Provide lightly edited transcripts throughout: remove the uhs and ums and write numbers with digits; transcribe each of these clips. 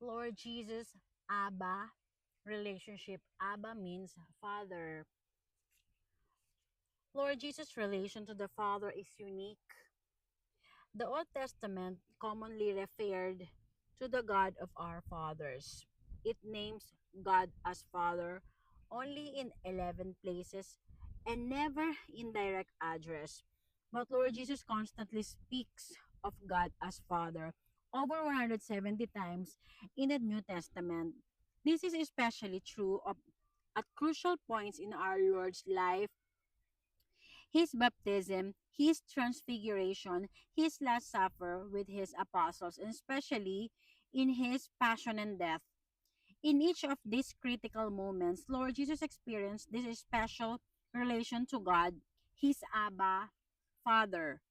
Lord Jesus, Abba relationship. Abba means Father. Lord Jesus' relation to the Father is unique. The Old Testament commonly referred to the God of our fathers. It names God as Father only in 11 places and never in direct address. But Lord Jesus constantly speaks of God as Father over 170 times in the New Testament. This is especially true at crucial points in our Lord's life: his baptism, his transfiguration, his last supper with his apostles, and especially in his passion and death. In each of these critical moments, Lord Jesus experienced this special relation to God, his Abba, Father.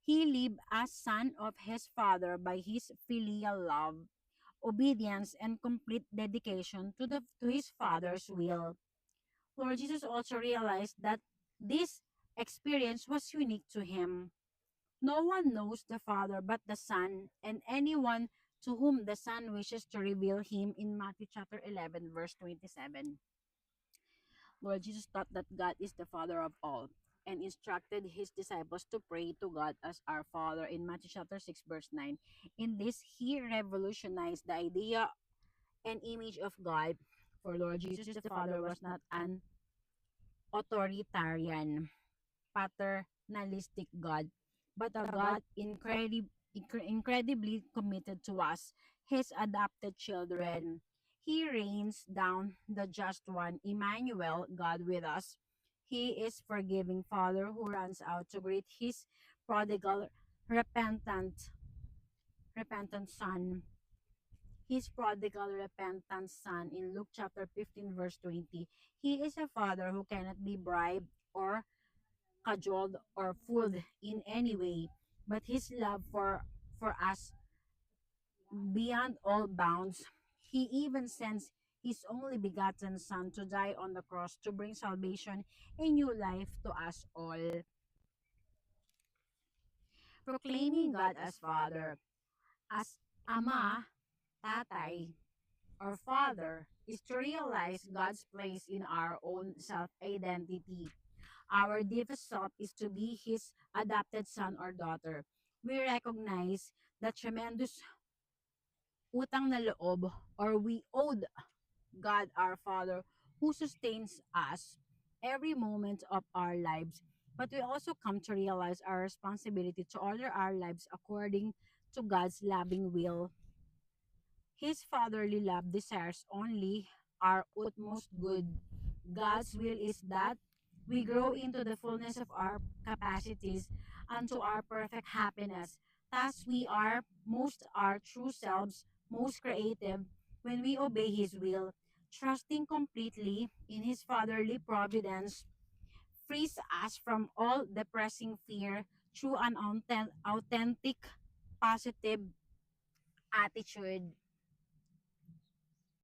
He lived as son of his Father by his filial love, obedience, and complete dedication to his Father's will. Lord Jesus also realized that this experience was unique to him. No one knows the Father but the Son, and anyone to whom the Son wishes to reveal him in Matthew chapter 11, verse 27. Lord Jesus taught that God is the Father of all and instructed his disciples to pray to God as our Father in Matthew chapter 6, verse 9. In this, he revolutionized the idea and image of God. For Lord Jesus, the Father was not an authoritarian, paternalistic God, but a God incredibly committed to us, his adopted children. He rains down the just one, Emmanuel, God with us. He is forgiving Father who runs out to greet his prodigal, repentant, repentant son. His prodigal, repentant son in Luke chapter 15, verse 20. He is a father who cannot be bribed or cajoled or fooled in any way, but his love for us beyond all bounds. He even sends his only begotten son to die on the cross to bring salvation and new life to us all. Proclaiming God as Father, as Ama, Tatay, or Father, is to realize God's place in our own self-identity. Our deepest thought is to be His adopted son or daughter. We recognize the tremendous utang na loob, or we owed God our Father who sustains us every moment of our lives. But we also come to realize our responsibility to order our lives according to God's loving will. His fatherly love desires only our utmost good. God's will is that we grow into the fullness of our capacities unto our perfect happiness. Thus we are most our true selves, most creative when we obey His will, trusting completely in His fatherly providence, frees us from all depressing fear through an authentic, positive attitude.